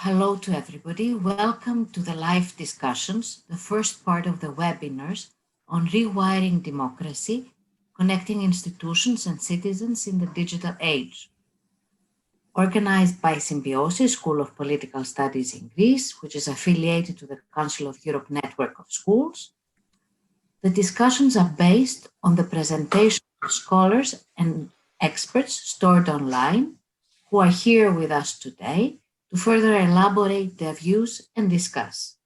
Hello to everybody. Welcome to the live discussions, the first part of the webinars on rewiring democracy, connecting institutions and citizens in the digital age. Organized by Symbiosis School of Political Studies in Greece, which is affiliated to the Council of Europe network of schools. The discussions are based on the presentation of scholars and experts stored online who are here with us today to further elaborate their views and discuss.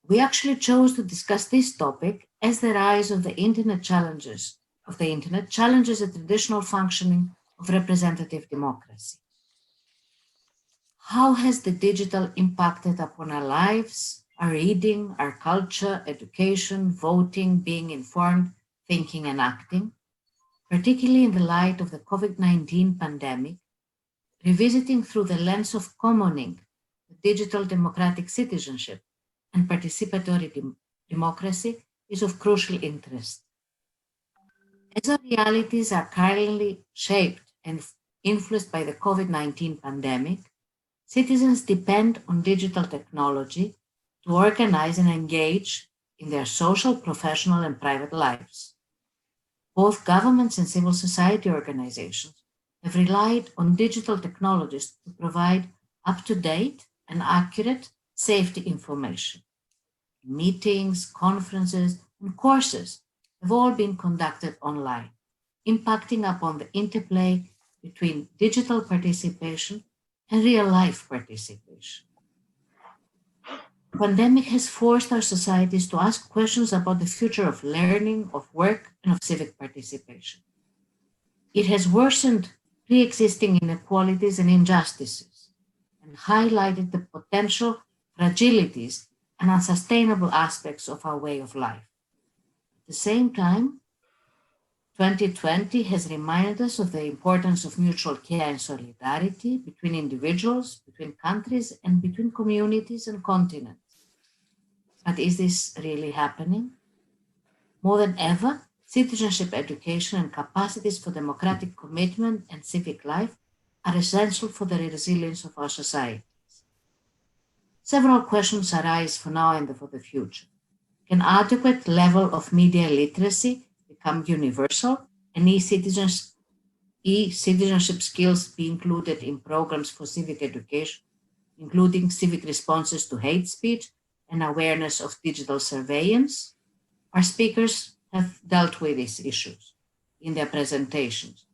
We actually chose to discuss this topic as the rise of the internet challenges the traditional functioning of representative democracy. How has the digital impacted upon our lives, our reading, our culture, education, voting, being informed, thinking and acting, particularly in the light of the COVID-19 pandemic? Revisiting through the lens of commoning the digital democratic citizenship and participatory democracy is of crucial interest. As our realities are currently shaped and influenced by the COVID-19 pandemic, citizens depend on digital technology to organize and engage in their social, professional, and private lives. Both governments and civil society organizations have relied on digital technologies to provide up-to-date and accurate safety information. Meetings, conferences, and courses have all been conducted online, impacting upon the interplay between digital participation and real-life participation. The pandemic has forced our societies to ask questions about the future of learning, of work, and of civic participation. It has worsened pre-existing inequalities and injustices, and highlighted the potential fragilities and unsustainable aspects of our way of life. At the same time, 2020 has reminded us of the importance of mutual care and solidarity between individuals, between countries, and between communities and continents. But is this really happening? More than ever, citizenship education and capacities for democratic commitment and civic life are essential for the resilience of our societies. Several questions arise for now and for the future. Can adequate level of media literacy become universal and e-citizenship skills be included in programs for civic education, including civic responses to hate speech and awareness of digital surveillance? Our speakers have dealt with these issues in their presentations.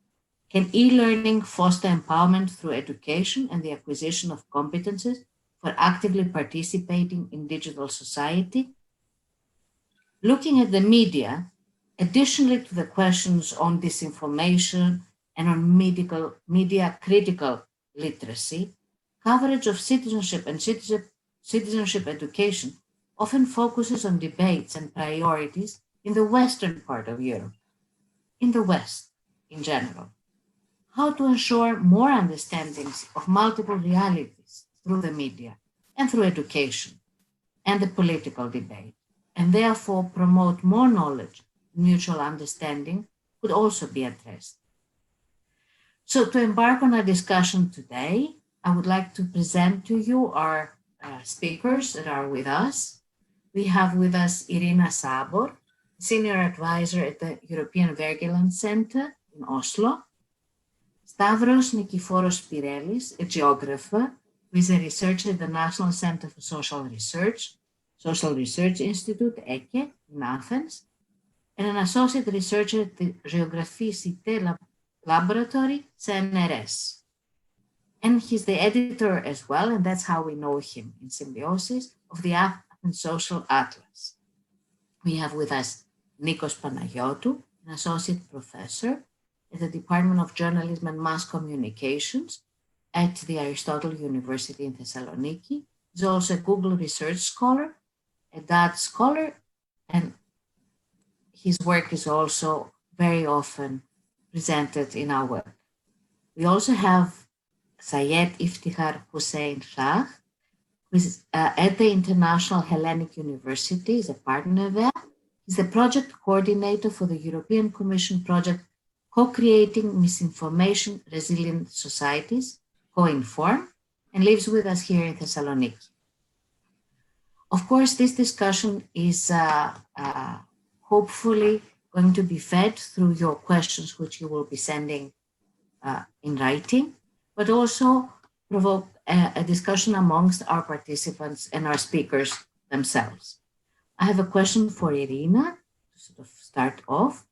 Can e-learning foster empowerment through education and the acquisition of competences for actively participating in digital society? Looking at the media, additionally to the questions on disinformation and on media critical literacy, coverage of citizenship and citizenship education often focuses on debates and priorities in the Western part of Europe, in the West in general. How to ensure more understandings of multiple realities through the media and through education and the political debate, and therefore promote more knowledge and mutual understanding could also be addressed. So to embark on our discussion today, I would like to present to you our speakers that are with us. We have with us Irina Sabor, Senior Advisor at the European Vergeland Center in Oslo. Stavros Nikiforos Pirelis, a geographer who is a researcher at the National Center for Social Research Institute, EKE, in Athens, and an associate researcher at the Geographicité Laboratory, CNRS. And he's the editor as well, and that's how we know him in Symbiosis, of the Athens Social Atlas. We have with us Nikos Panagiotou, an associate professor at the Department of Journalism and Mass Communications at the Aristotle University in Thessaloniki. He's also a Google Research Scholar, a DAD Scholar, and his work is also very often presented in our work. We also have Sayed Iftikhar Hussein Shah, who is at the International Hellenic University, is a partner there. He's the project coordinator for the European Commission project Co-Creating Misinformation Resilient Societies, Co-Inform, and lives with us here in Thessaloniki. Of course, this discussion is hopefully going to be fed through your questions, which you will be sending in writing, but also provoke a discussion amongst our participants and our speakers themselves. I have a question for Irina to sort of start off.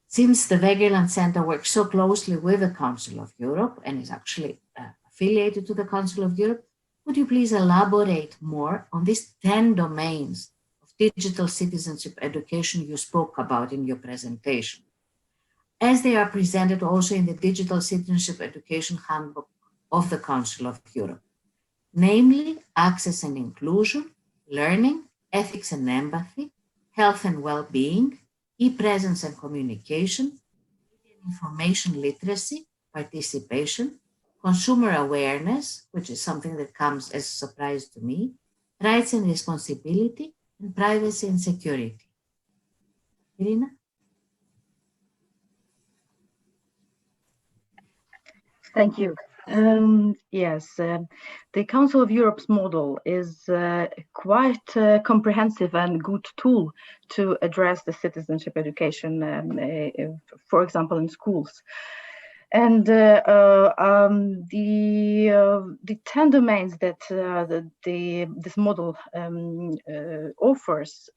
Since the Wegeland Center works so closely with the Council of Europe and is actually affiliated to the Council of Europe, would you please elaborate more on these 10 domains of digital citizenship education you spoke about in your presentation, as they are presented also in the Digital Citizenship Education Handbook of the Council of Europe, namely access and inclusion, learning, ethics and empathy, health and well-being, e-presence and communication, information literacy, participation, consumer awareness, which is something that comes as a surprise to me, rights and responsibility, and privacy and security. Irina? Thank you. Yes, the Council of Europe's model is quite a comprehensive and good tool to address the citizenship education, for example, in schools. And the 10 domains that this model offers,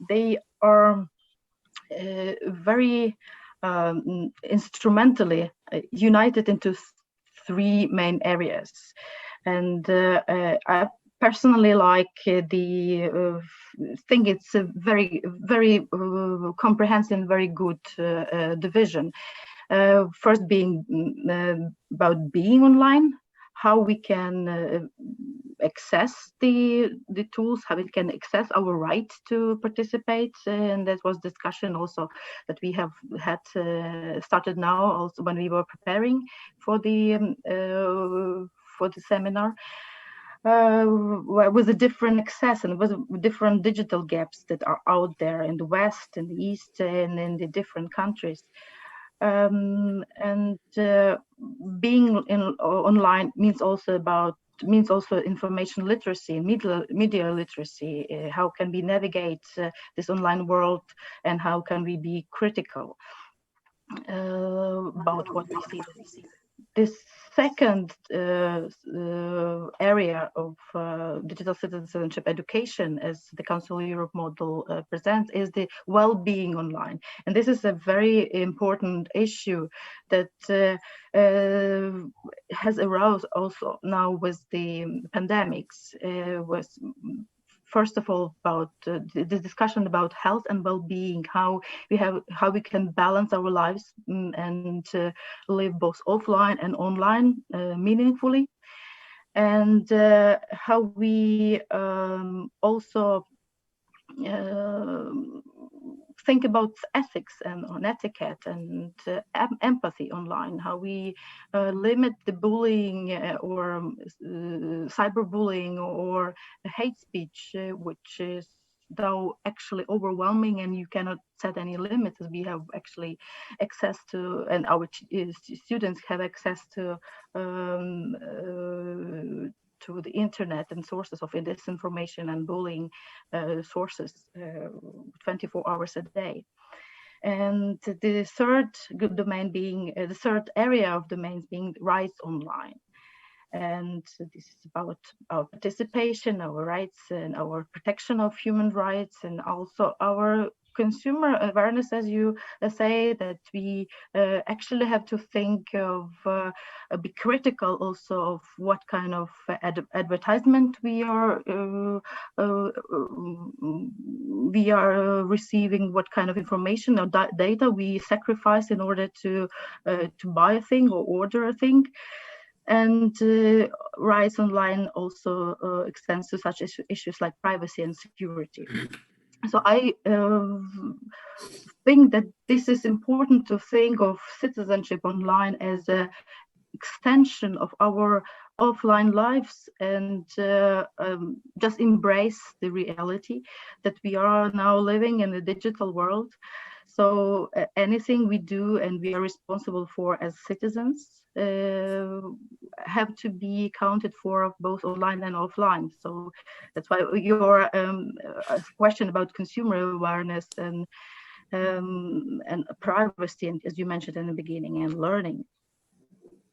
they are very instrumentally united into 3 main areas. And I personally like think it's a very, very comprehensive and very good division. First being about being online, how we can access the tools, how we can access our right to participate, and that was discussion also that we have had started now also when we were preparing for the seminar. With a different access and with different digital gaps that are out there in the West, in the East, and in the different countries. Being online means also information literacy and media literacy. How can we navigate this online world, and how can we be critical about what we see? This second area of digital citizenship education, as the Council of Europe model presents, is the well-being online. And this is a very important issue that has aroused also now with the pandemics, was first of all about the discussion about health and well-being, how we can balance our lives and live both offline and online meaningfully, and how we also think about ethics and on etiquette and empathy online, how we limit the bullying or cyberbullying or hate speech, which is though actually overwhelming, and you cannot set any limits. We have actually access to, and our students have access to the internet and sources of disinformation and bullying sources 24 hours a day. And the third domain being, the third area of domains being rights online. And this is about our participation, our rights, and our protection of human rights, and also our consumer awareness, as you say, that we actually have to think of, be critical also of what kind of advertisement we are receiving, what kind of information or data we sacrifice in order to buy a thing or order a thing. And rights online also extends to such issues like privacy and security. So I think that this is important to think of citizenship online as an extension of our offline lives, and just embrace the reality that we are now living in the digital world. So anything we do and we are responsible for as citizens have to be accounted for both online and offline. So that's why your question about consumer awareness and privacy, and as you mentioned in the beginning, and learning.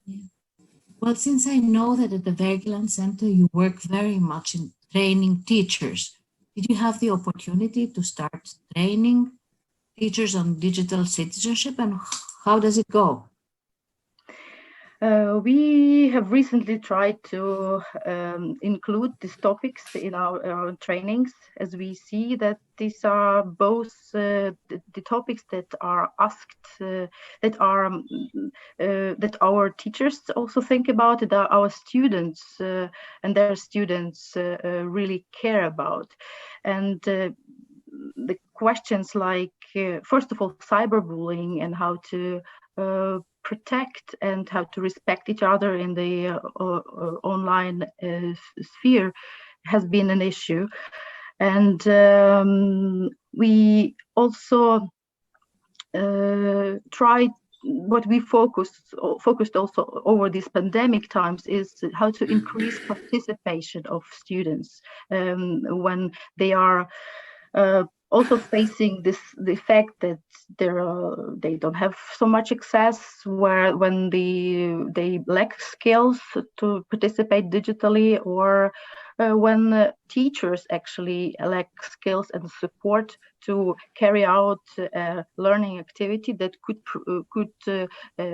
Yeah. Well, since I know that at the Vergeland Center you work very much in training teachers, did you have the opportunity to start training teachers on digital citizenship, and how does it go? We have recently tried to include these topics in our trainings, as we see that these are both the topics that are asked, that our teachers also think about, that our students and their students really care about. And the questions like, first of all, cyberbullying and how to protect and how to respect each other in the online sphere has been an issue. And we also tried, what we focused also over these pandemic times is how to increase participation of students when they are also facing the fact that they don't have so much access, when they lack skills to participate digitally, or when teachers actually lack skills and support to carry out learning activity that could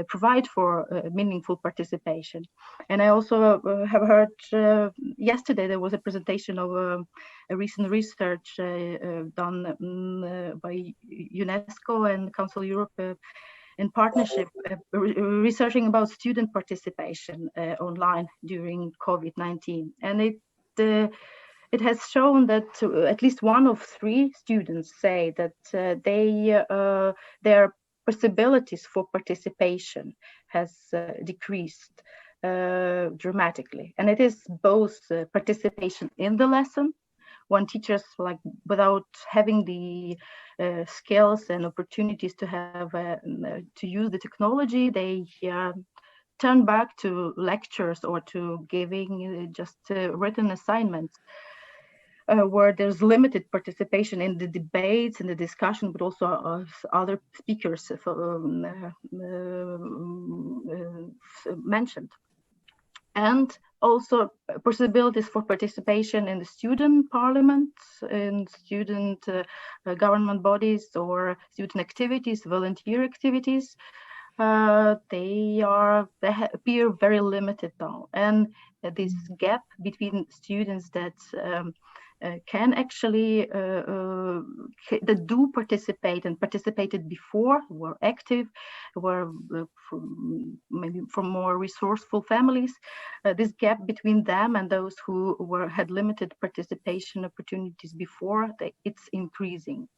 provide for meaningful participation. And I also have heard yesterday there was a presentation of a recent research done by UNESCO and Council Europe in partnership, researching about student participation online during COVID-19. And it has shown that at least 1 of 3 students say that their possibilities for participation has decreased dramatically. And it is both participation in the lesson, when teachers, like, without having the skills and opportunities to have to use the technology, they turn back to lectures or to giving just written assignments, where there's limited participation in the debates and the discussion, but also of other speakers mentioned. And also possibilities for participation in the student parliaments, in student government bodies, or student activities, volunteer activities. They appear very limited now. And this gap between students that can actually that do participate and participated before, were active, were maybe from more resourceful families, this gap between them and those who had limited participation opportunities before, it's increasing.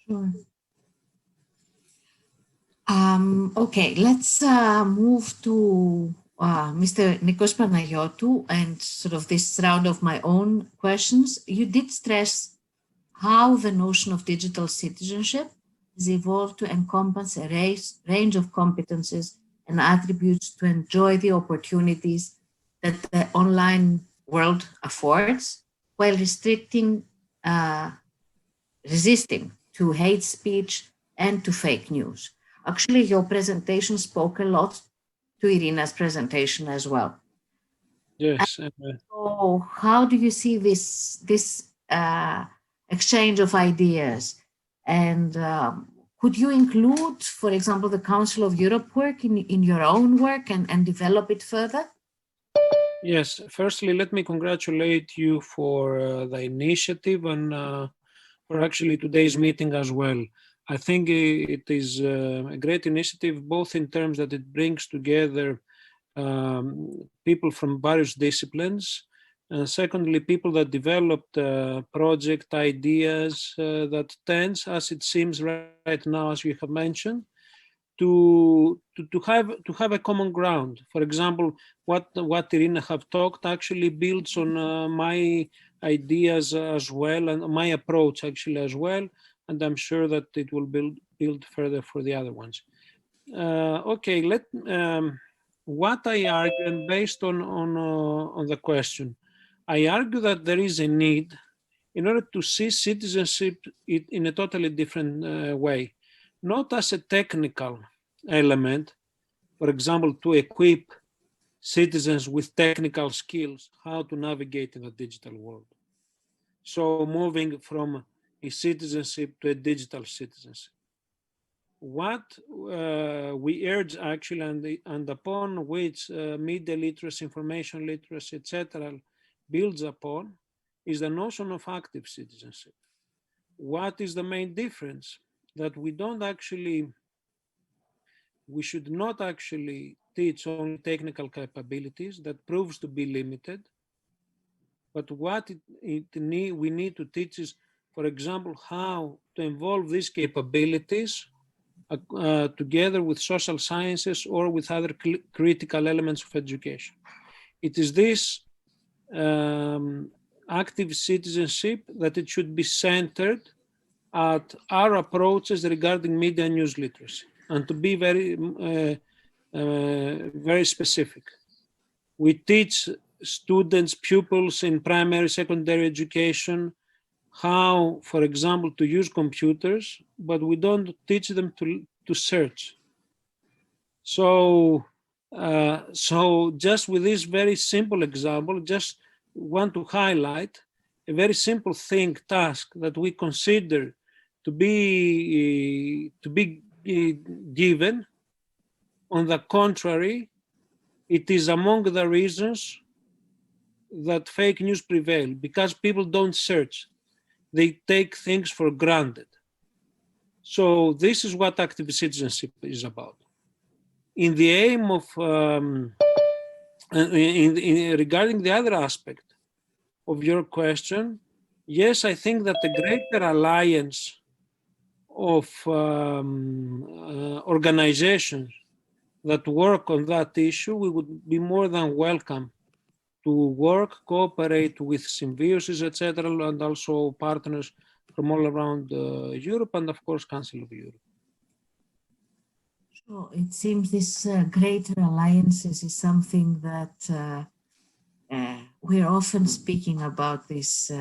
Sure. Okay, let's move to Mr. Nikos Panagiotou and sort of this round of my own questions. You did stress how the notion of digital citizenship has evolved to encompass a range of competences and attributes to enjoy the opportunities that the online world affords, while resisting to hate speech and to fake news. Actually, your presentation spoke a lot to Irina's presentation as well. Yes. So how do you see this exchange of ideas? And could you include, for example, the Council of Europe work in your own work and develop it further? Yes. Firstly, let me congratulate you for the initiative and for actually today's meeting as well. I think it is a great initiative, both in terms that it brings together people from various disciplines, and secondly, people that developed project ideas that tends, as it seems right now, as you have mentioned, to have a common ground. For example, what Irina have talked actually builds on my ideas as well, and my approach actually as well. and I'm sure that it will build further for the other ones. Okay, what I argue, and based on the question, I argue that there is a need in order to see citizenship in a totally different way, not as a technical element, for example, to equip citizens with technical skills, how to navigate in the digital world. So moving from a citizenship to a digital citizenship. What we urge actually, and upon which media literacy, information literacy, etc., builds upon, is the notion of active citizenship. What is the main difference? That we should not actually teach only technical capabilities, that proves to be limited. But what we need to teach is, for example, how to involve these capabilities together with social sciences or with other critical elements of education. It is this active citizenship that it should be centered at our approaches regarding media and news literacy, and to be very specific. We teach students, pupils in primary, secondary education how, for example, to use computers, but we don't teach them to search. So just with this very simple example, just want to highlight a very simple task that we consider to be given. On the contrary, it is among the reasons that fake news prevail, because people don't search. They take things for granted. So this is what active citizenship is about. In the aim of, regarding the other aspect of your question, yes, I think that a greater alliance of organizations that work on that issue, we would be more than welcome to work, cooperate with symbiosis, etc., and also partners from all around Europe, and of course, Council of Europe. So it seems this greater alliances is something that we're often speaking about this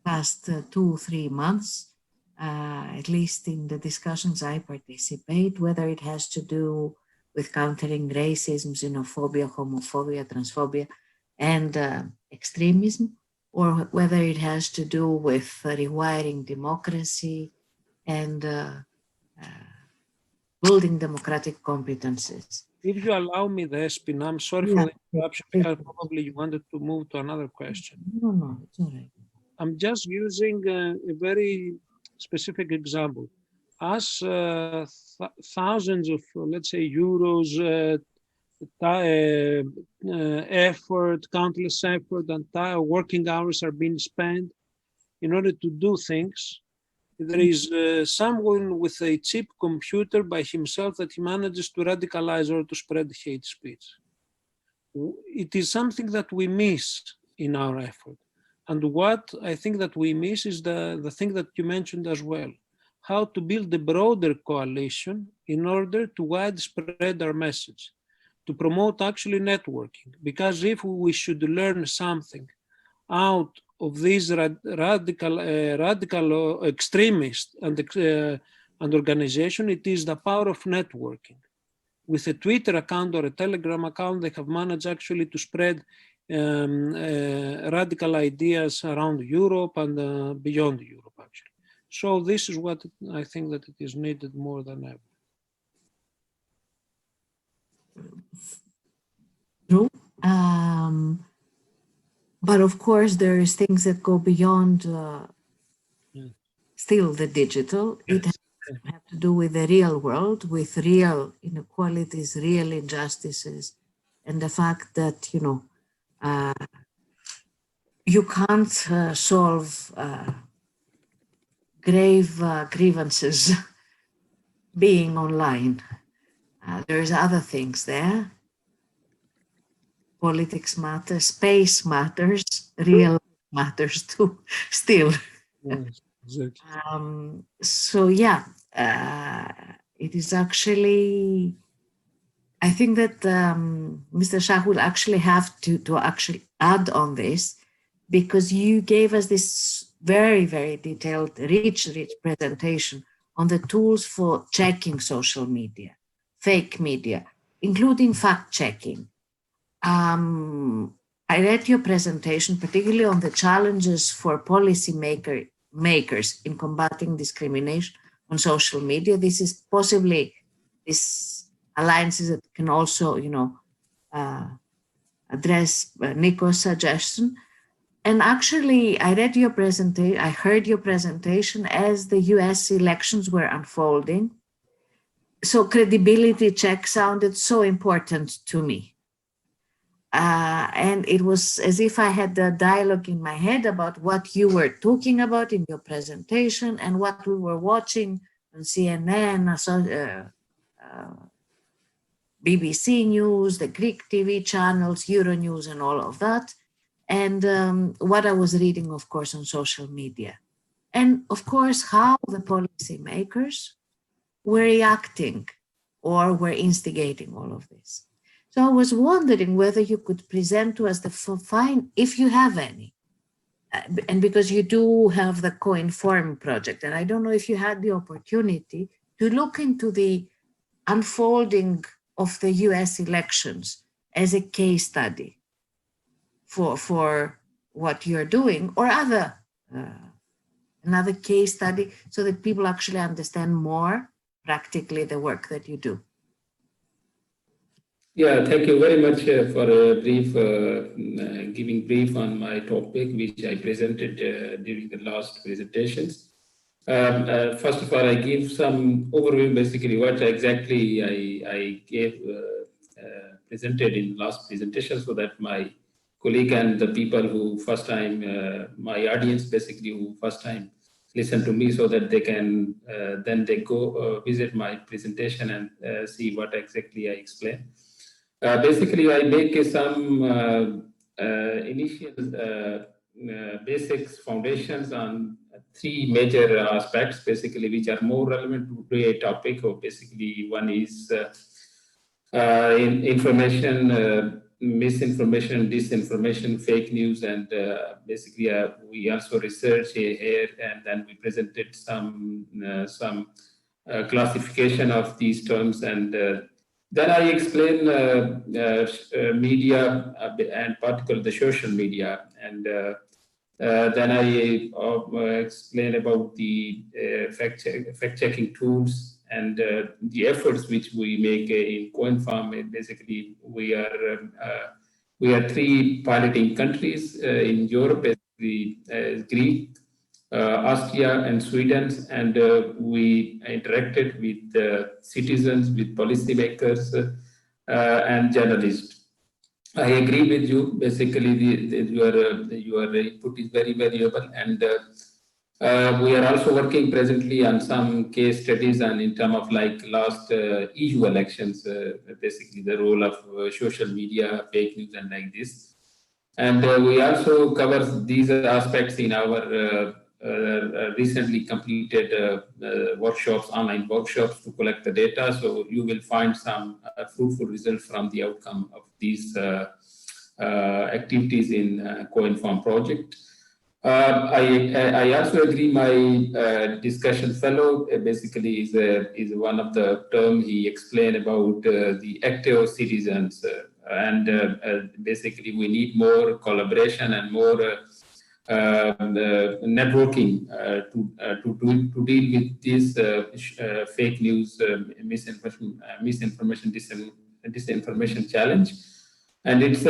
past 2-3 months, at least in the discussions I participate, whether it has to do with countering racism, xenophobia, homophobia, transphobia, and extremism, or whether it has to do with rewiring democracy and building democratic competences. If you allow me, Despina, I'm sorry for the interruption, because probably you wanted to move to another question. No, it's all right. I'm just using a very specific example. As thousands of, let's say, euros, effort, countless effort, and working hours are being spent in order to do things, there is someone with a cheap computer by himself that he manages to radicalize or to spread hate speech. It is something that we miss in our effort. And what I think that we miss is the thing that you mentioned as well, how to build a broader coalition in order to widespread our message, to promote actually networking. Because if we should learn something out of these radical extremists and organization, it is the power of networking. With a Twitter account or a Telegram account, they have managed actually to spread radical ideas around Europe and beyond Europe, actually. So this is what I think that it is needed more than ever. True. But of course, there is things that go beyond still the digital. Yes. It has to do with the real world, with real inequalities, real injustices, and the fact that, you can't solve grave grievances being online. There's other things there. Politics matters, space matters, real matters too, still. Yes, exactly. So yeah, it is actually, I think that Mr. Shah will actually have to actually add on this, because you gave us this very, very detailed, rich presentation on the tools for checking social media, fake media, including fact checking. I read your presentation, particularly on the challenges for makers in combating discrimination on social media. This is possibly this alliances that can also, address Nico's suggestion. And actually, I read your presentation, I heard your presentation as the US elections were unfolding. So credibility check sounded so important to me. And it was as if I had the dialogue in my head about what you were talking about in your presentation and what we were watching on CNN, BBC News, the Greek TV channels, Euronews, and all of that. And what I was reading, of course, on social media. And of course, how the policymakers were reacting or were instigating all of this. So I was wondering whether you could present to us the fine, if you have any, and because you do have the Co-Inform project, and I don't know if you had the opportunity to look into the unfolding of the US elections as a case study for what you're doing, or another case study, so that people actually understand more practically the work that you do. Yeah, thank you very much for a brief, giving brief on my topic, which I presented during the last presentations. First of all, I give some overview, basically what exactly I gave presented in last presentation, so that my colleague and the people who first time, my audience basically who first time listen to me, so that they can then they go visit my presentation and see what exactly I explain. Basically, I make some initial basics foundations on three major aspects, basically, which are more relevant to a topic. Or basically, one is information, misinformation, disinformation, fake news, and basically we also research here, and then we presented some classification of these terms, and then I explain media and particularly the social media, and then I explain about the fact-checking tools and the efforts which we make in Co-Inform. Basically, we are three piloting countries in Europe, basically Greece, Austria, and Sweden, and we interacted with citizens, with policymakers, and journalists. I agree with you. Basically, your input is very valuable, and we are also working presently on some case studies and in terms of like last EU elections, basically the role of social media, fake news, and like this. And we also cover these aspects in our recently completed workshops, online workshops to collect the data. So you will find some fruitful results from the outcome of these activities in Co-Inform project. I also agree. My discussion fellow basically is one of the term he explained about the active citizens, and basically we need more collaboration and more networking to deal with this fake news, misinformation, disinformation challenge. And it's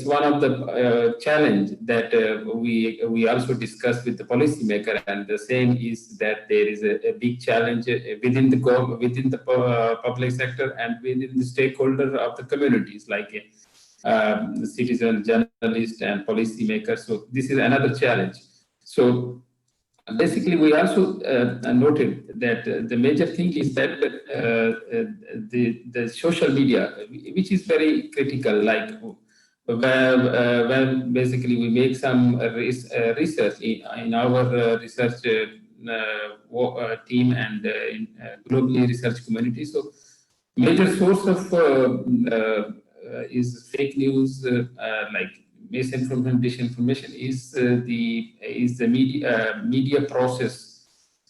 one of the challenge that we also discuss with the policymaker, and the same is that there is a big challenge within the public sector and within the stakeholder of the communities, like citizens, journalists, and policymakers. So this is another challenge. So basically, we also noted that the major thing is that the social media, which is very critical, like where basically we make some research in our research team and in globally research community. So major source of is fake news, like misinformation, disinformation, is the media process.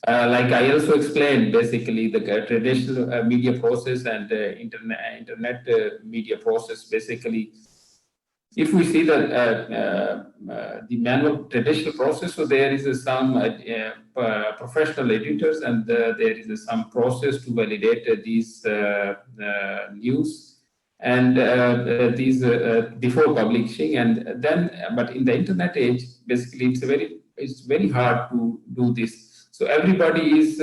Like I also explained, basically the traditional media process and internet media process. Basically, if we see the manual traditional process, so there is some professional editors, and there is some process to validate these news and these before publishing, and then. But in the internet age, basically, it's very hard to do this. So everybody is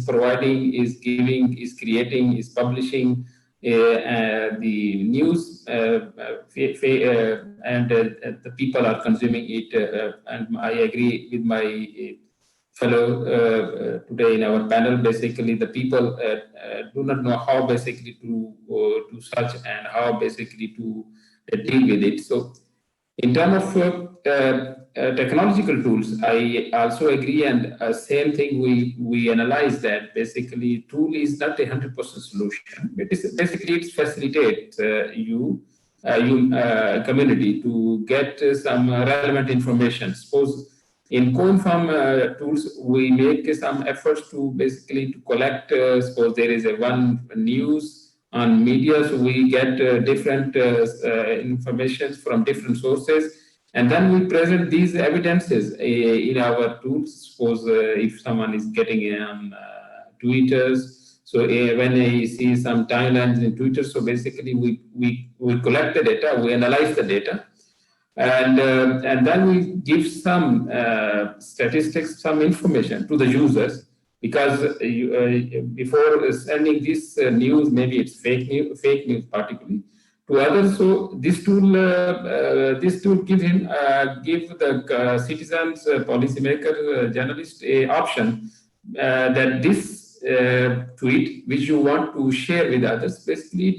providing, is giving, is creating, is publishing the news, and the people are consuming it. And I agree with my fellow today in our panel. Basically, the people do not know how basically to search and how basically to deal with it. So, in terms of technological tools, I also agree, and same thing we analyze that basically tool is not 100% solution. Basically it facilitates you community to get some relevant information. Suppose in co-inform tools, we make some efforts to basically to collect. Suppose there is a one news on media, so we get different information from different sources, and then we present these evidences in our tools. Suppose if someone is getting on Twitters, so when I see some timelines in Twitter, so basically we collect the data, we analyze the data, and then we give some statistics, some information to the users. Because before sending this news, maybe it's fake news particularly to others. So this tool give the citizens, policymakers, journalists a option that this tweet which you want to share with others, basically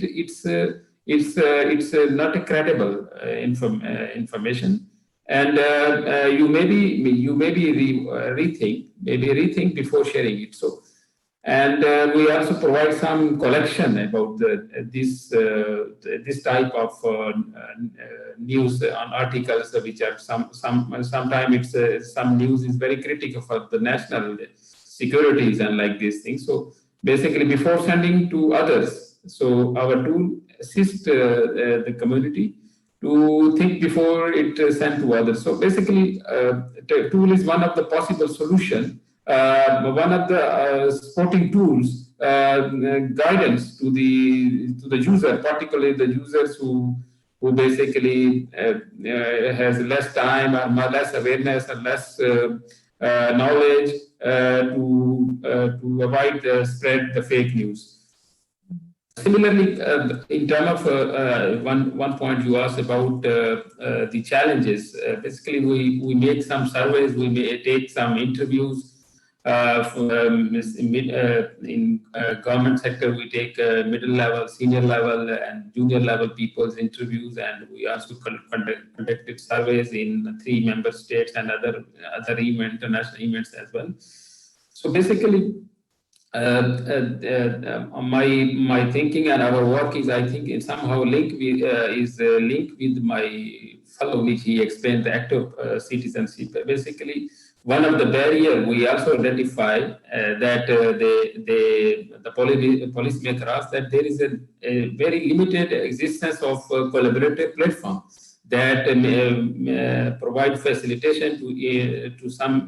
it's not a credible information. And you maybe rethink before sharing it. So, and we also provide some collection about this type of news on articles, which are sometimes it's some news is very critical for the national securities and like these things. So basically, before sending to others, so our tool assists the community to think before it sent to others. So basically, the tool is one of the possible solution, one of the supporting tools, guidance to the user, particularly the users who basically has less time or less awareness or less knowledge to avoid spread the fake news. Similarly, in terms of one point you asked about the challenges, basically we make some surveys, we may take some interviews. In government sector, we take middle level, senior level, and junior level people's interviews, and we also conducted surveys in 3 member states and other international events as well. So basically, my thinking and our work is, I think, it's somehow linked with my fellow, which he explained, the active citizenship. Basically, one of the barriers we also identify that the policymaker asked that there is a very limited existence of collaborative platform that provide facilitation to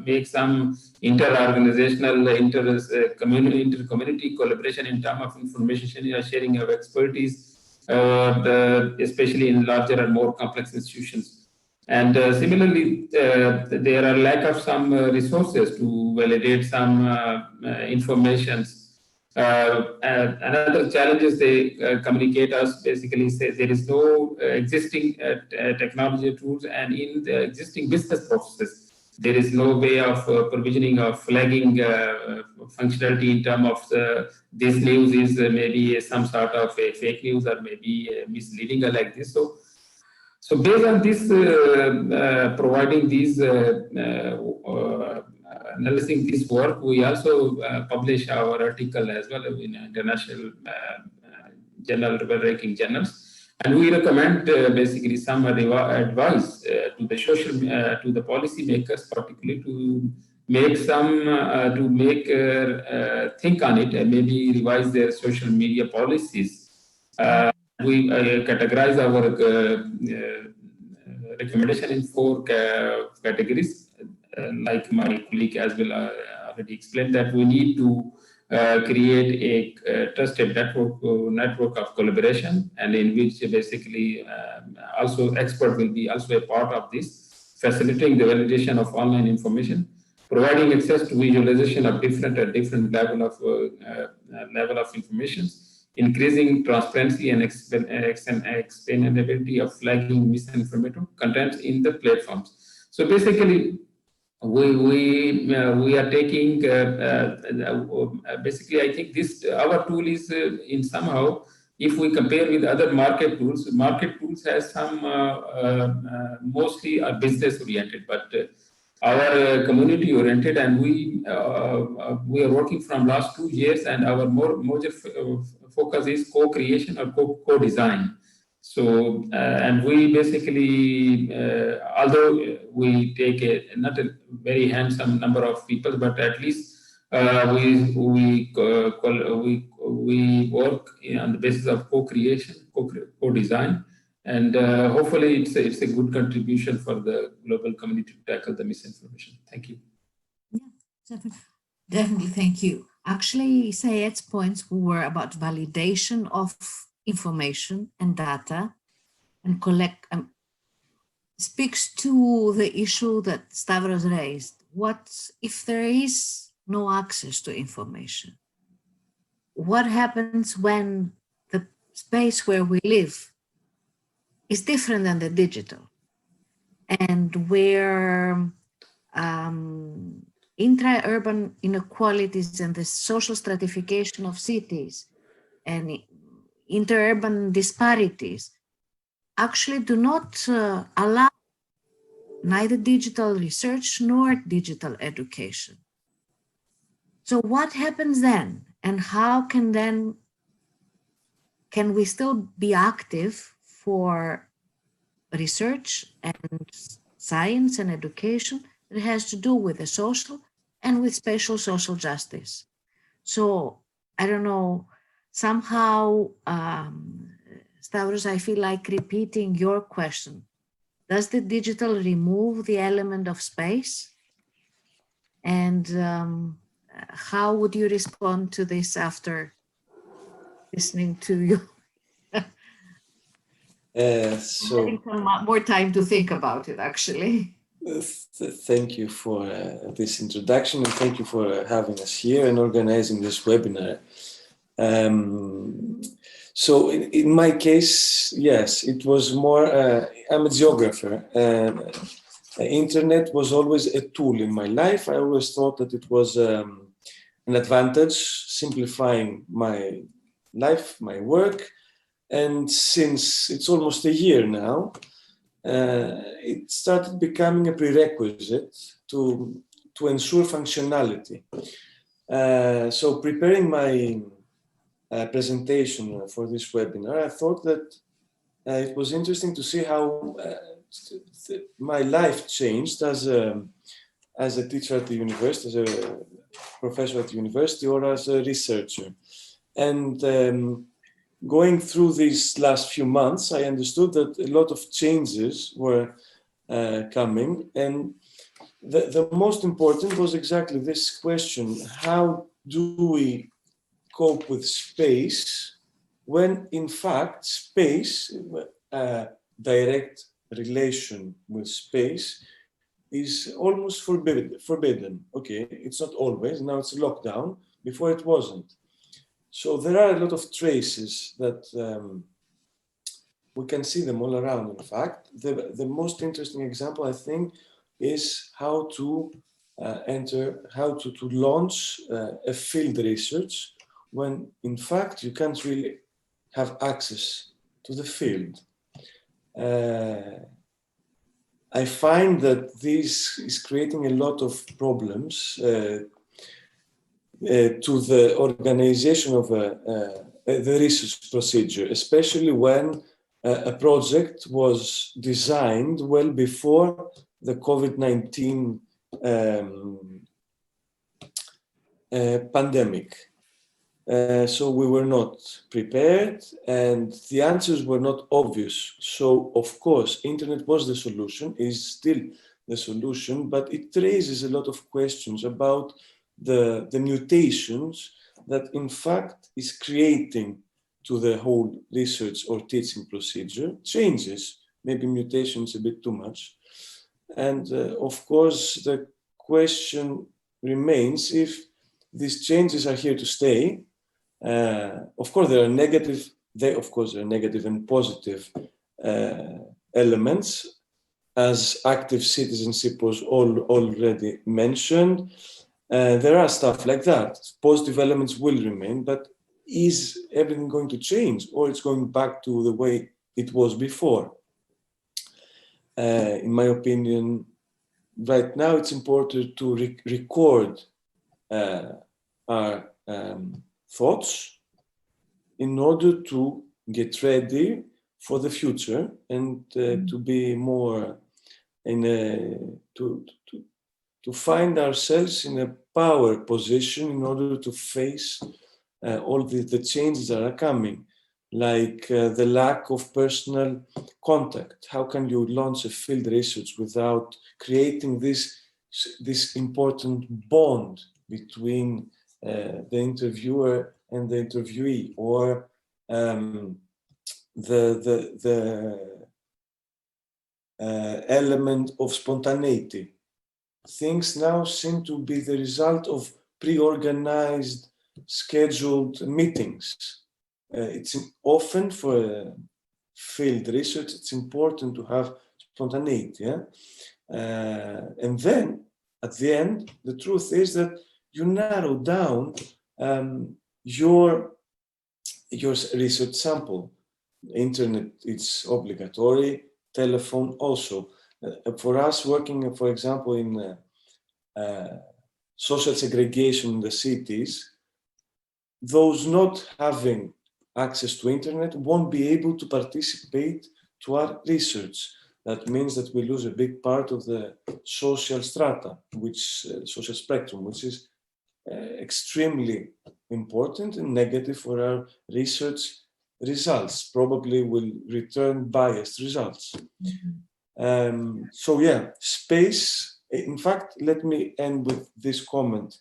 make some inter-organizational, inter-community collaboration in terms of information sharing of expertise, especially in larger and more complex institutions. And similarly, there are lack of some resources to validate some informations. Another challenge is they communicate us, basically say there is no existing technology tools, and in the existing business processes, there is no way of provisioning or flagging functionality in terms of this news is maybe some sort of a fake news or maybe misleading or like this. So So based on this, providing these, analyzing this work, we also publish our article as well in international journal, ranking journals. And we recommend basically some advice to the social, to the policy makers, particularly to make some, think on it and maybe revise their social media policies. We categorize our recommendation in 4 categories, like my colleague as well already explained, that we need to create a trusted network of collaboration, and in which basically also expert will be also a part of this, facilitating the validation of online information, providing access to visualization of different level of information, increasing transparency and explainability of flagging misinformative content in the platforms. So basically, we are taking basically, I think this our tool is in somehow, if we compare with other market tools has some mostly are business oriented, but our community oriented, and we are working from last 2 years, and our major focus is co-creation or co-design. So, and we basically, although we take not a very handsome number of people, but at least we work on the basis of co-creation, co-design, and hopefully it's a good contribution for the global community to tackle the misinformation. Thank you. Yeah, definitely, thank you. Actually, Sayed's points were about validation of information and data, and speaks to the issue that Stavros raised. What if there is no access to information? What happens when the space where we live is different than the digital, and where intra-urban inequalities and the social stratification of cities and inter-urban disparities actually do not allow neither digital research nor digital education. So what happens then, and how can we still be active for research and science and education that has to do with the social and with spatial social justice? So I don't know, somehow, Stavros, I feel like repeating your question. Does the digital remove the element of space? And how would you respond to this after listening to you? Having some more time to think about it, actually. Thank you for this introduction, and thank you for having us here and organizing this webinar. So in my case, yes, it was more, I'm a geographer. Internet was always a tool in my life. I always thought that it was an advantage, simplifying my life, my work. And since it's almost a year now, it started becoming a prerequisite to ensure functionality. So preparing my presentation for this webinar, I thought that it was interesting to see how my life changed as a teacher at the university, as a professor at the university, or as a researcher. And going through these last few months, I understood that a lot of changes were coming. And the most important was exactly this question: how do we cope with space when, in fact, space, direct relation with space, is almost forbidden. Okay, it's not always, now it's a lockdown, before it wasn't. So there are a lot of traces that we can see them all around. In fact, the most interesting example, I think, is how to launch a field research when, in fact, you can't really have access to the field. I find that this is creating a lot of problems to the organization of the research procedure, especially when a project was designed well before the COVID-19 pandemic. So we were not prepared and the answers were not obvious. So of course, internet was the solution, is still the solution, but it raises a lot of questions about the mutations that in fact is creating to the whole research or teaching procedure, changes, maybe mutations a bit too much. And of course, the question remains if these changes are here to stay. Of course, there are negative and positive elements, as active citizenship was already mentioned. There are stuff like that. Positive elements will remain, but is everything going to change, or it's going back to the way it was before? In my opinion, right now it's important to record our thoughts in order to get ready for the future and to be more in a to find ourselves in a power position in order to face all the changes that are coming, like the lack of personal contact. How can you launch a field research without creating this important bond between the interviewer and the interviewee, or the element of spontaneity? Things now seem to be the result of pre-organized, scheduled meetings. It's often for field research, it's important to have spontaneity. Yeah? And then, at the end, the truth is that you narrow down your research sample. Internet, it's obligatory, telephone also. For us working, for example, in social segregation in the cities, those not having access to internet won't be able to participate to our research. That means that we lose a big part of the social strata, social spectrum, which is extremely important and negative for our research results. Probably will return biased results. So yeah, space. In fact, let me end with this comment.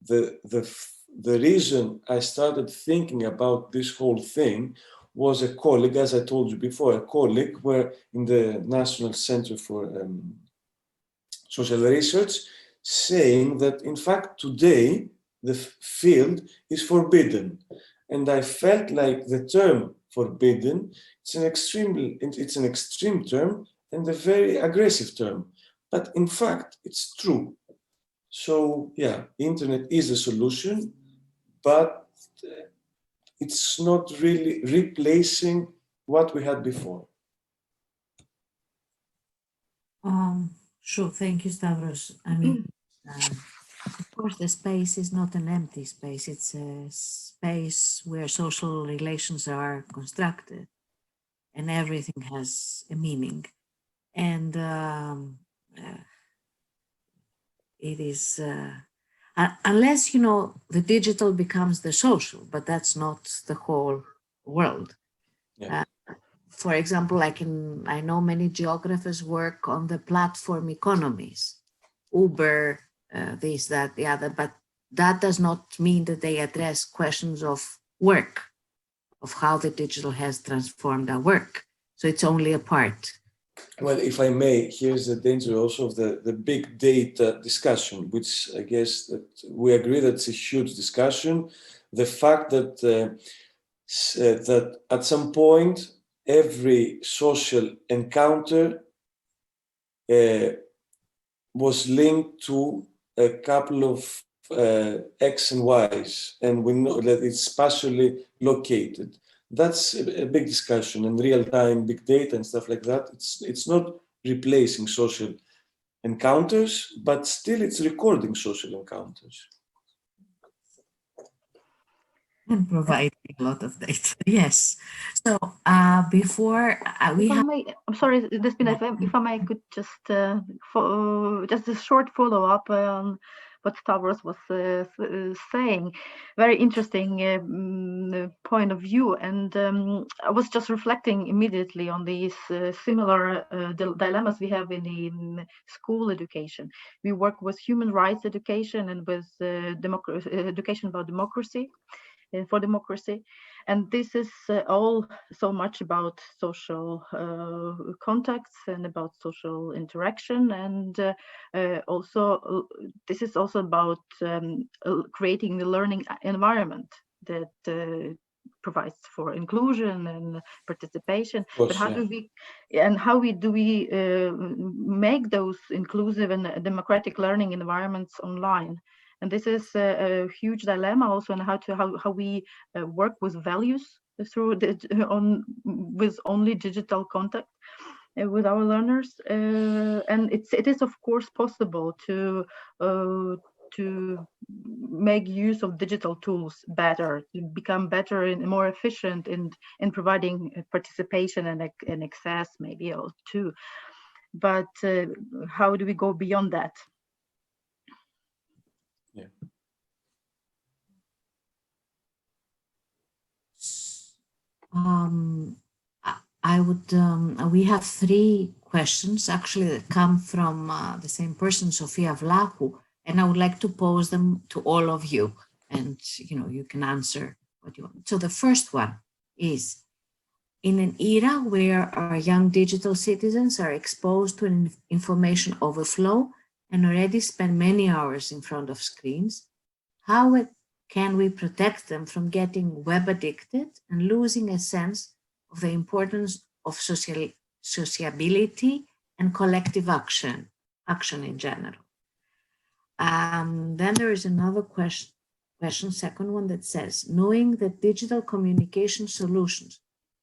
The reason I started thinking about this whole thing was a colleague, as I told you before, a colleague were in the National Center for Social Research, saying that in fact today the field is forbidden. And I felt like the term forbidden, it's an extreme term and a very aggressive term. But in fact, it's true. So yeah, internet is a solution, but it's not really replacing what we had before. Sure, thank you, Stavros. I mean, of course, the space is not an empty space. It's a space where social relations are constructed and everything has a meaning. And it is, unless, the digital becomes the social, but that's not the whole world. Yeah. For example, I know many geographers work on the platform economies, Uber, this, that, the other, but that does not mean that they address questions of work, of how the digital has transformed our work. So it's only a part. Well, if I may, here's the danger also of the big data discussion, which I guess that we agree that it's a huge discussion. The fact that that at some point, every social encounter was linked to a couple of X and Y's, and we know that it's spatially located. that's a big discussion, and real-time big data and stuff like that. It's not replacing social encounters, but still it's recording social encounters. And providing a lot of data. Yes. So before we If I have, may, I'm sorry, Despina, if I may could just just a short follow-up on what Stavros was saying. Very interesting point of view, and I was just reflecting immediately on these similar dilemmas we have in school education. We work with human rights education and with education about democracy. For democracy, and this is all so much about social contacts and about social interaction, and also this is also about creating the learning environment that provides for inclusion and participation. Course, but how yeah. do we and how do we make those inclusive and democratic learning environments online? And this is a huge dilemma also on how we work with values through with only digital contact with our learners, and it is of course possible to make use of digital tools better, to become better and more efficient in providing participation and access maybe too. But how do we go beyond that? Yeah. I would, we have three questions actually that come from the same person, Sofia Vlahu, and I would like to pose them to all of you, and you can answer what you want. So the first one is, in an era where our young digital citizens are exposed to an information overflow and already spend many hours in front of screens, how can we protect them from getting web addicted and losing a sense of the importance of sociability and collective action in general? Then there is another question, second one, that says, knowing that digital communication solutions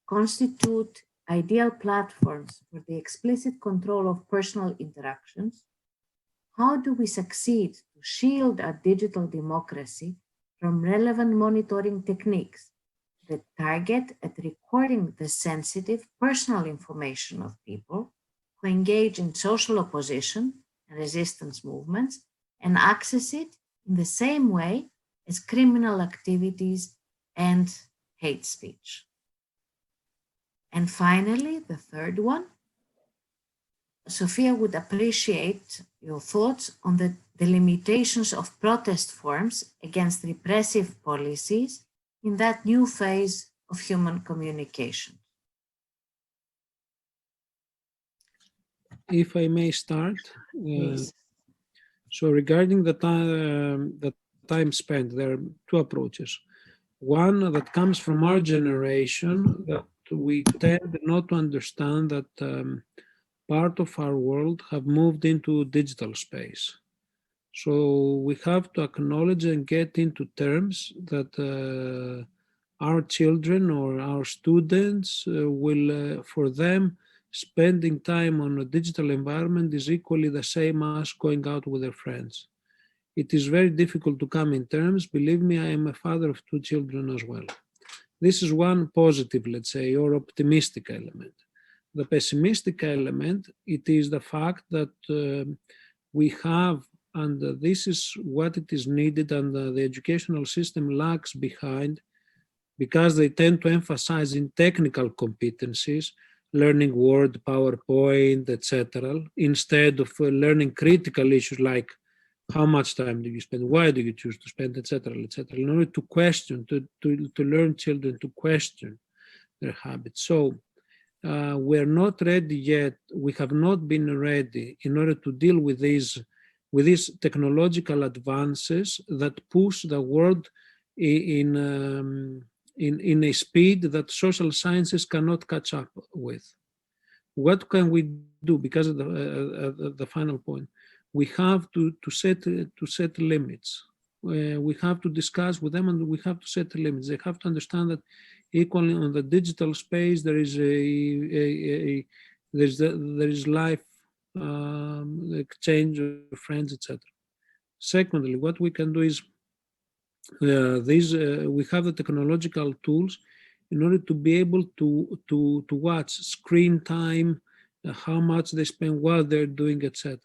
constitute ideal platforms for the explicit control of personal interactions, how do we succeed to shield our digital democracy from relevant monitoring techniques that target at recording the sensitive personal information of people who engage in social opposition and resistance movements and access it in the same way as criminal activities and hate speech? And finally, the third one, Sofia would appreciate your thoughts on the limitations of protest forms against repressive policies in that new phase of human communication. If I may start. Please. So regarding the time spent, there are two approaches. One that comes from our generation, that we tend not to understand that part of our world have moved into digital space. So we have to acknowledge and get into terms that our children or our students will, for them, spending time on a digital environment is equally the same as going out with their friends. It is very difficult to come in terms. Believe me, I am a father of two children as well. This is one positive, let's say, or optimistic element. The pessimistic element, it is the fact that we have, and this is what it is needed, and the educational system lags behind because they tend to emphasize in technical competencies, learning Word, PowerPoint, etc., instead of learning critical issues like how much time do you spend, why do you choose to spend, etc., etc., in order to question, to learn children to question their habits. So we're not ready yet. We have not been ready in order to deal with these technological advances that push the world in a speed that social sciences cannot catch up with. What can we do? Because of the final point, we have to set limits. we have to discuss with them, and we have to set limits. They have to understand that equally on the digital space there is there is life exchange of friends, etc. Secondly, what we can do is we have the technological tools in order to be able to watch screen time, how much they spend, what they're doing, etc.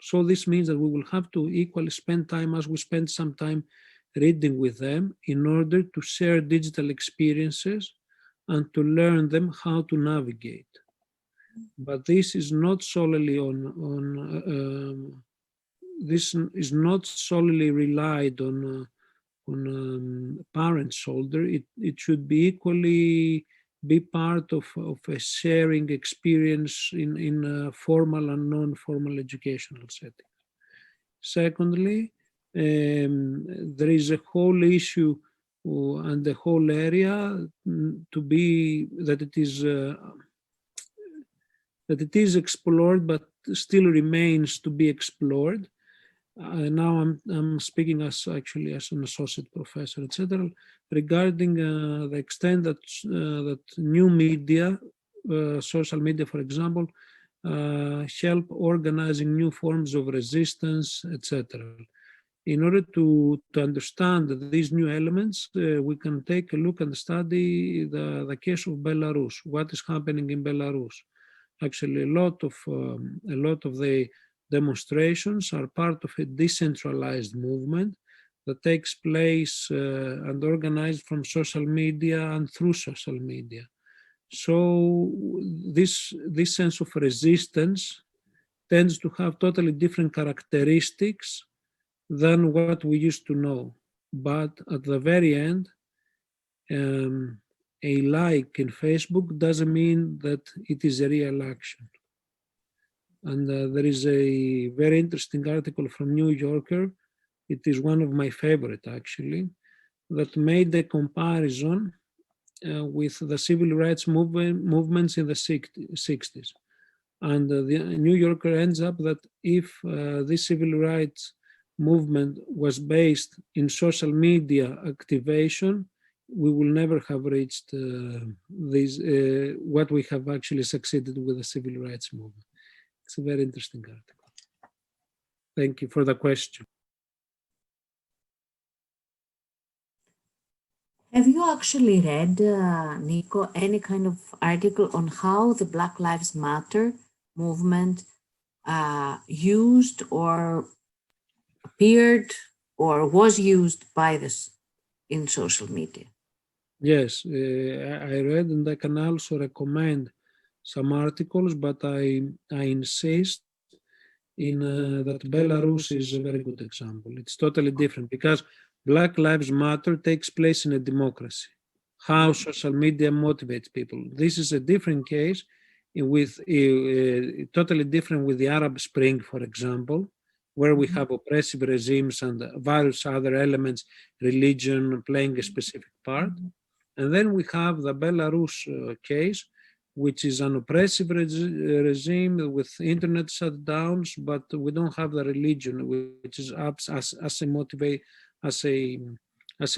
So this means that we will have to equally spend time as we spend some time reading with them in order to share digital experiences and to learn them how to navigate. But this is not solely this is not solely relied on parents' shoulder. It should be equally be part of a sharing experience in formal and non-formal educational settings. Secondly, there is a whole issue and the whole area to be that it is explored, but still remains to be explored. Now I'm speaking as actually as an associate professor, etc., regarding the extent that that new media, social media, for example, help organizing new forms of resistance, etc. In order to understand these new elements, we can take a look and study the case of Belarus. What is happening in Belarus? Actually, a lot of the demonstrations are part of a decentralized movement that takes place and organized from social media and through social media. So this sense of resistance tends to have totally different characteristics than what we used to know. But at the very end, a like in Facebook doesn't mean that it is a real action. And there is a very interesting article from New Yorker. It is one of my favorite, actually, that made a comparison with the civil rights movements in the 60s. And the New Yorker ends up that if this civil rights movement was based in social media activation, we will never have reached what we have actually succeeded with the civil rights movement. It's a very interesting article. Thank you for the question. Have you actually read, Nico, any kind of article on how the Black Lives Matter movement used or appeared or was used by this in social media? Yes, I read, and I can also recommend some articles, but I insist in that Belarus is a very good example. It's totally different because Black Lives Matter takes place in a democracy. How social media motivates people. This is a different case with totally different with the Arab Spring, for example, where we have oppressive regimes and various other elements, religion playing a specific part. And then we have the Belarus case, which is an oppressive regime with internet shutdowns, but we don't have the religion, which is as a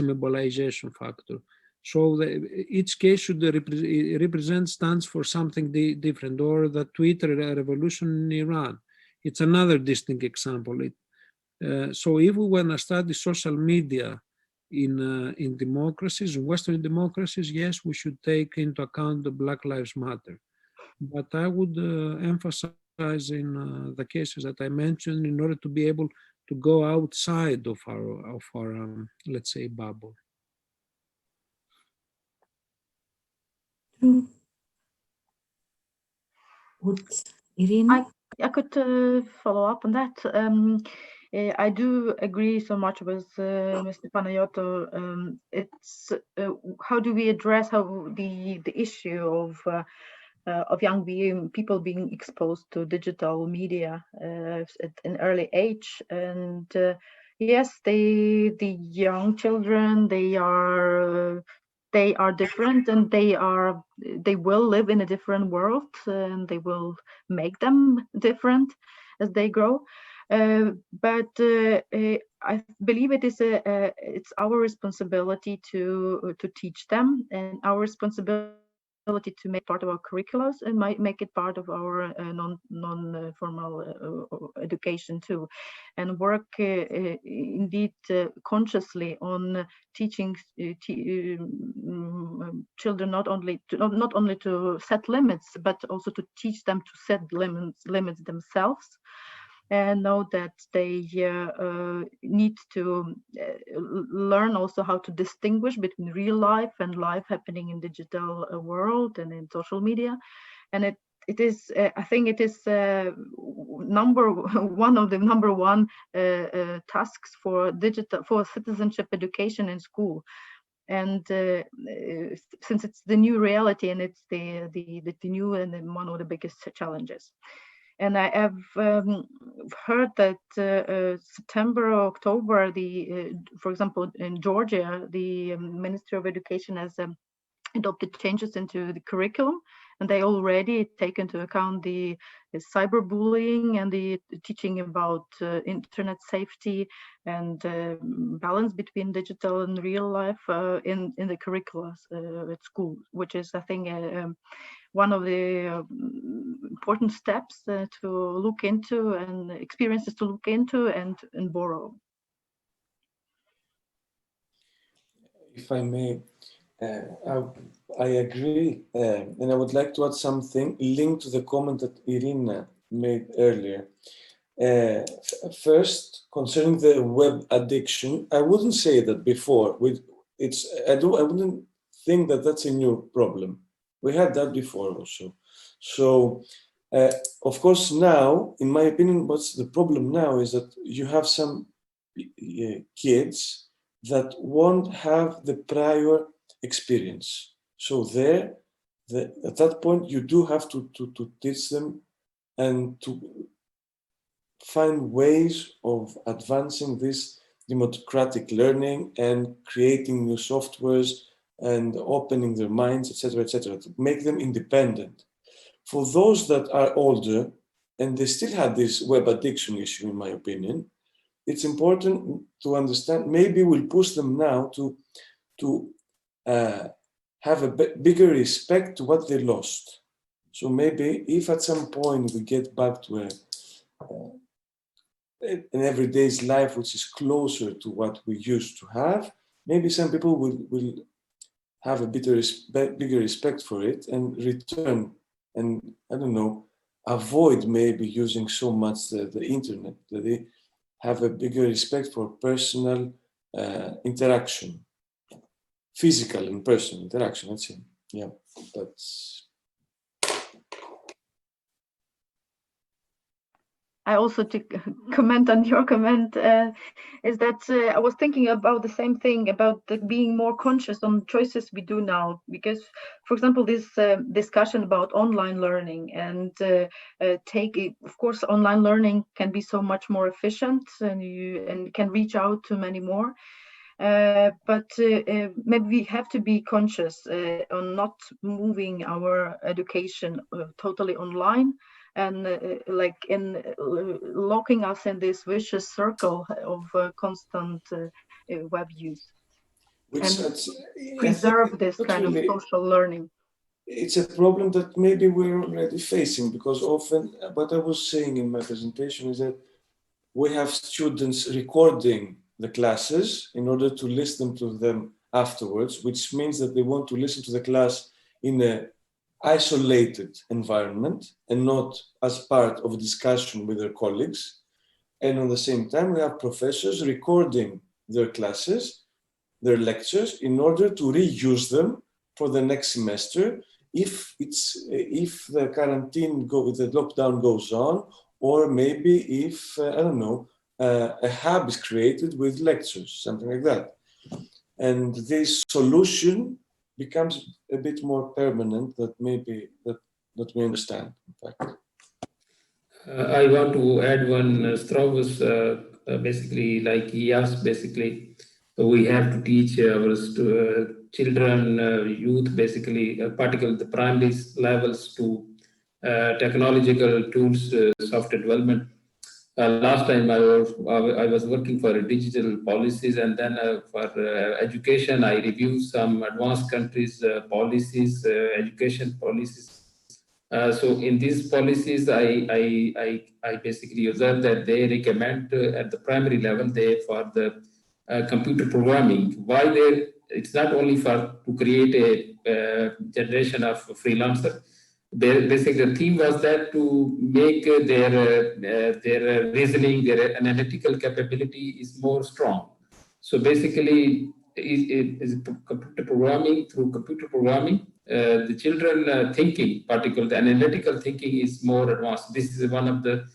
mobilization factor. So each case should represent stands for something different, or the Twitter revolution in Iran. It's another distinct example. So if we want to study social media in democracies, Western democracies, yes, we should take into account the Black Lives Matter. But I would emphasize in the cases that I mentioned in order to be able to go outside of our let's say, bubble. True. Irina? I could follow up on that. I do agree so much with Mr. Panayotou. It's how do we address the issue of young people being exposed to digital media at an early age, and yes, the young children, they are different, and they will live in a different world, and they will make them different as they grow. But I believe it is it's our responsibility to teach them, and our responsibility to make part of our curriculums and might make it part of our non-formal education too, and work indeed consciously on teaching children not only to set limits, but also to teach them to set limits themselves, and know that they need to learn also how to distinguish between real life and life happening in digital world and in social media. And it is I think it is one of the number one tasks for citizenship education in school. And since it's the new reality, and it's the new and one of the biggest challenges. And I have heard that September or October, for example, in Georgia, the Ministry of Education has adopted changes into the curriculum, and they already take into account the cyberbullying and the teaching about internet safety and balance between digital and real life in the curricula at school, which is, I think, one of the important steps to look into, and experiences to look into and borrow. If I may, I agree, and I would like to add something linked to the comment that Irina made earlier. First, concerning the web addiction, I wouldn't say that before. I wouldn't think that that's a new problem. We had that before also. So, of course, now, in my opinion, what's the problem now is that you have some kids that won't have the prior experience. So at that point, you do have to teach them and to find ways of advancing this democratic learning and creating new softwares and opening their minds, etc., to make them independent. For those that are older and they still have this web addiction issue, in my opinion, it's important to understand, maybe we'll push them now to have a bigger respect to what they lost. So maybe if at some point we get back to an everyday's life which is closer to what we used to have, maybe some people will have a bigger respect for it and return, and I don't know, avoid maybe using so much the internet, that they have a bigger respect for personal interaction, physical and personal interaction. That's it. Yeah, that's. I also to comment on your comment is that I was thinking about the same thing, about being more conscious on choices we do now. Because, for example, this discussion about online learning and of course, online learning can be so much more efficient, and can reach out to many more. But maybe we have to be conscious on not moving our education totally online, and locking us in this vicious circle of constant web use, and preserve this kind of social learning. It's a problem that maybe we're already facing, because often what I was saying in my presentation is that we have students recording the classes in order to listen to them afterwards, which means that they want to listen to the class in a isolated environment and not as part of a discussion with their colleagues. And at the same time, we have professors recording their classes, their lectures, in order to reuse them for the next semester if the the lockdown goes on, or maybe if, I don't know, a hub is created with lectures, something like that. And this solution becomes a bit more permanent, that maybe that we understand, in fact. I want to add one. Straus basically, like he asked, basically, we have to teach our children, youth, basically, particularly the primary levels, to technological tools, software development. Last time I was working for digital policies, and then for education, I reviewed some advanced countries' policies, education policies. So in these policies, I basically observed that they recommend at the primary level they for the computer programming. Why they? It's not only for to create a generation of freelancer. Basically, the theme was that to make their reasoning, their analytical capability is more strong. So basically, it is computer programming. Through computer programming, the children thinking, particularly the analytical thinking, is more advanced. This is one of the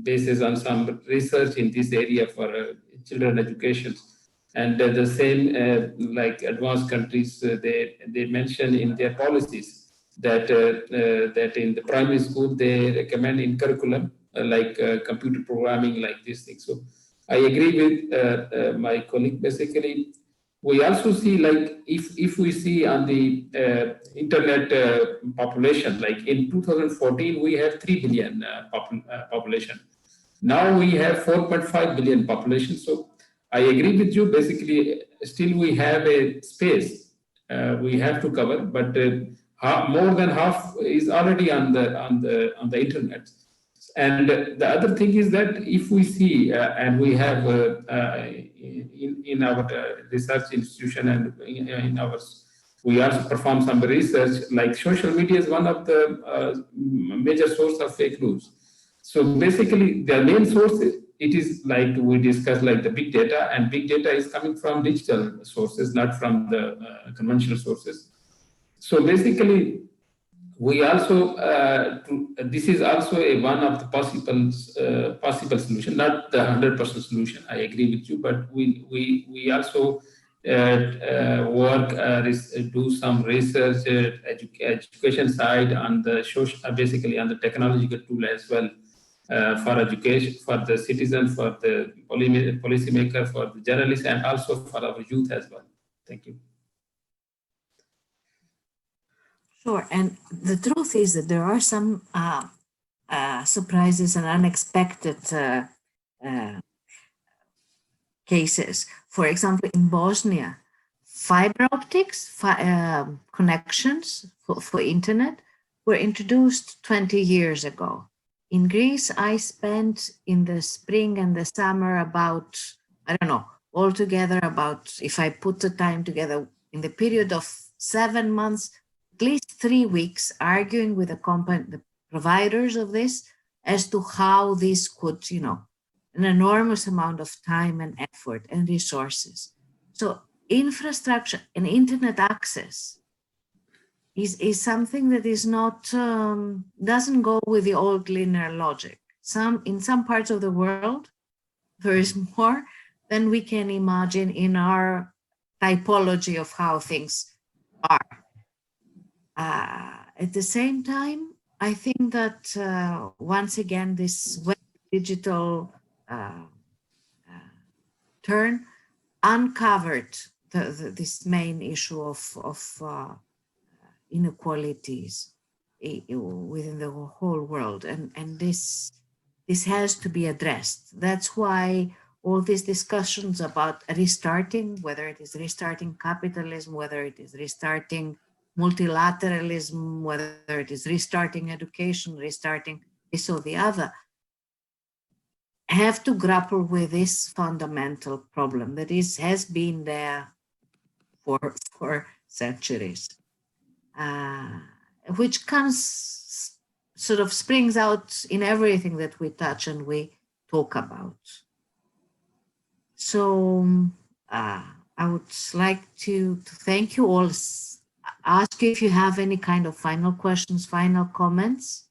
basis on some research in this area for children education. And the same, like advanced countries, they mention in their policies that that in the primary school they recommend in curriculum like computer programming, like these things. So I agree with my colleague. Basically, we also see like if we see on the internet population, like in 2014 we have 3 billion population. Now we have 4.5 billion population. So I agree with you. Basically, still we have a space we have to cover, but more than half is already on the internet. And the other thing is that if we see and we have in our research institution and in our we also perform some research, like social media is one of the major source of fake news. So basically, the main source, it is like we discussed, like the big data, and big data is coming from digital sources, not from the conventional sources. So basically, we also this is also one of the possible solution, not the 100% solution. I agree with you, but we also work do some research education side on the social, basically on the technological tool as well. For education, for the citizen, for the policymaker, for the journalists, and also for our youth as well. Thank you. Sure, and the truth is that there are some surprises and unexpected cases. For example, in Bosnia, fiber optics connections for internet were introduced 20 years ago. In Greece, I spent in the spring and the summer about, I don't know, altogether about, if I put the time together, in the period of 7 months, at least 3 weeks arguing with the providers of this as to how this could, an enormous amount of time and effort and resources. So infrastructure and internet access is something that is not, doesn't go with the old linear logic. In some parts of the world, there is more than we can imagine in our typology of how things are. At the same time, I think that once again, this web digital turn uncovered this main issue of inequalities within the whole world, and this has to be addressed. That's why all these discussions about restarting, whether it is restarting capitalism, whether it is restarting multilateralism, whether it is restarting education, restarting this or the other, have to grapple with this fundamental problem that has been there for centuries, which sort of springs out in everything that we touch and we talk about. So I would like to thank you all, ask you if you have any kind of final questions, final comments,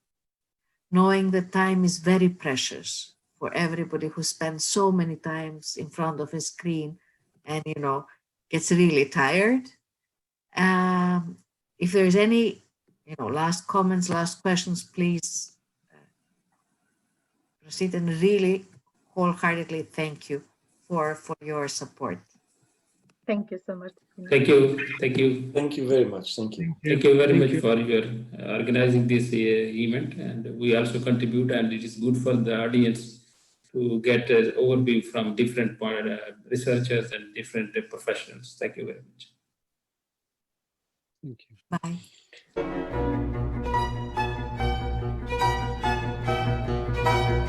knowing that time is very precious for everybody who spends so many times in front of a screen and, gets really tired. If there's any, last comments, last questions, please proceed, and really wholeheartedly thank you for your support. Thank you so much. Thank you. Thank you. Thank you very much. Thank you. Thank you very much for your organizing this event, and we also contribute, and it is good for the audience to get an overview from different researchers and different professionals. Thank you very much. Thank you. Bye.